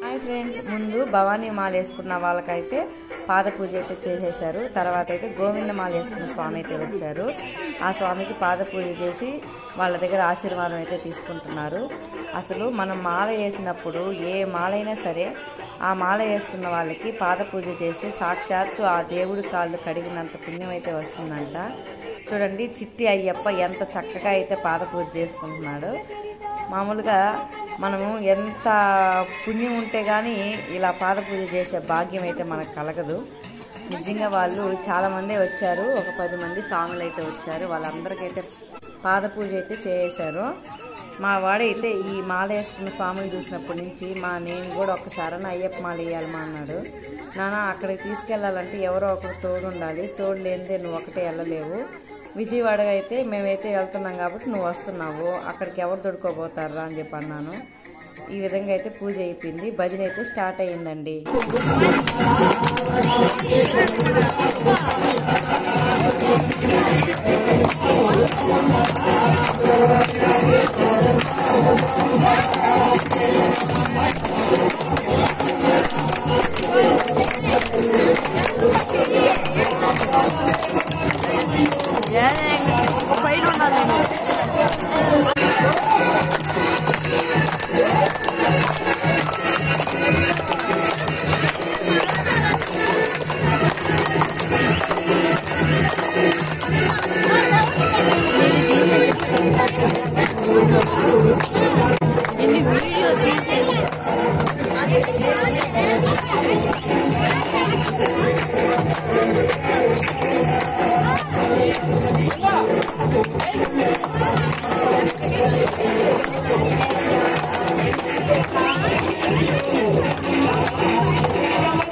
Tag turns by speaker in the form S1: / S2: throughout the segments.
S1: Hi friends, ముందు భవానీ మాల వేసుకున్న వాళ్ళకైతే పాద పూజ అయితే చేసేసారు. తర్వాత అయితే గోవింద మాల వేసుకున్న స్వామి అయితే వచ్చారు. ఆ స్వామికి పాద పూజ చేసి వాళ్ళ దగ్గర ఆశీర్వాదం అయితే తీసుకుంటున్నారు. అసలు మనం మాల వేసినప్పుడు ఏ మాలైనా సరే ఆ మాల వేసుకున్న వాళ్ళకి పాద పూజ చేసి సాక్షాత్తు ఆ దేవుడి కాళ్ళు కడిగినంత పుణ్యం అయితే వస్తుందంట. చూడండి, చిట్టి అయ్యప్ప ఎంత చక్కగా అయితే పాద పూజ చేసుకుంటున్నాడు. మామూలుగా మనము ఎంత పుణ్యం ఉంటే కానీ ఇలా పాద పూజ చేసే భాగ్యం అయితే మనకు కలగదు. నిజంగా వాళ్ళు చాలామంది వచ్చారు, ఒక 10 మంది స్వాములు అయితే వచ్చారు. వాళ్ళందరికైతే పాద పూజ అయితే చేశారు. మా వాడైతే ఈ మాల వేసుకున్న స్వామిని చూసినప్పటి నుంచి నేను కూడా ఒక్కసారి అయ్యప్ప మాల వేయాలి మా అన్నాడు. నాన్న, అక్కడికి తీసుకెళ్ళాలంటే ఎవరో ఒకరు తోడు ఉండాలి, తోడు లేనిదే నువ్వు ఒకటే వెళ్ళలేవు. విజయవాడ అయితే మేమైతే వెళ్తున్నాం కాబట్టి నువ్వు వస్తున్నావు, అక్కడికి ఎవరు దొడుకోబోతారా అని చెప్పి అన్నాను. ఈ విధంగా అయితే పూజ అయిపోయింది. భజన అయితే స్టార్ట్ అయ్యిందండి.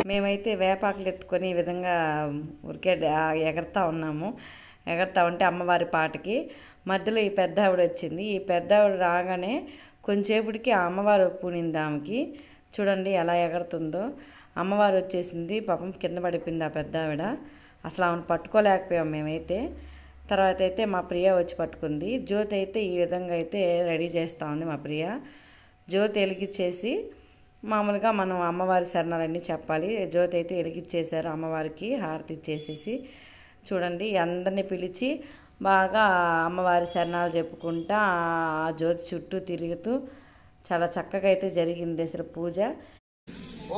S1: మేమైతే వేపాకులు ఎత్తుకొని ఈ విధంగా ఉరికే ఎగరతా ఉన్నాము. ఎగరతా ఉంటే అమ్మవారి పాటకి మధ్యలో ఈ పెద్ద ఆవిడ వచ్చింది. ఈ పెద్ద ఆవిడ రాగానే కొంచెంసేపటికి ఆ అమ్మవారు పూనింది ఆమెకి. చూడండి ఎలా ఎగరుతుందో. అమ్మవారు వచ్చేసింది, పాపం కింద పడిపోయింది ఆ పెద్ద ఆవిడ. అసలు ఆమెను పట్టుకోలేకపోయాం మేమైతే. తర్వాత అయితే మా ప్రియ వచ్చి పట్టుకుంది. జ్యోతి అయితే ఈ విధంగా అయితే రెడీ చేస్తూ ఉంది మా ప్రియ. జ్యోతి వెలిగించేసి మామూలుగా మనం అమ్మవారి శరణాలన్నీ చెప్పాలి. జ్యోతి అయితే వెలిగించేశారు, అమ్మవారికి హారతి ఇచ్చేసేసి. చూడండి, అందరినీ పిలిచి బాగా అమ్మవారి శరణాలు చెప్పుకుంటా ఆ జ్యోతి చుట్టూ తిరుగుతూ చాలా చక్కగా అయితే జరిగింది అసలు పూజ.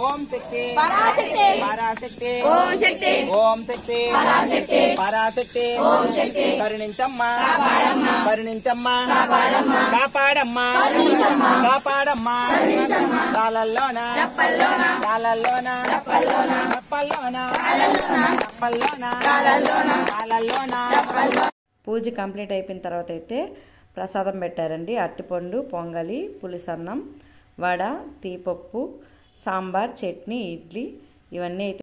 S2: ఓం శక్తి పరాశక్తి పరాశక్తి ఓం శక్తి ఓం శక్తి పరాశక్తి పరాశక్తి ఓం శక్తి కరుణించమ్మా కాపాడమ్మా కరుణించమ్మా కాపాడమ్మా కాపాడమ్మా కరుణించమ్మా కాపాడమ్మా కరుణించమ్మా కాలల్లోన చప్పల్లోన కాలల్లోన చప్పల్లోన చప్పల్లోన కాలల్లోన చప్పల్లోన కాలల్లోన కాలల్లోన చప్పల్లోన. పూజ కంప్లీట్ అయిపోయిన తర్వాత అయితే ప్రసాదం పెట్టారండి. అరటిపండు, పొంగలి, పులిసన్నం, వడ, తీపప్పు, సాంబార్, చట్నీ, ఇడ్లీ ఇవన్నీ అయితే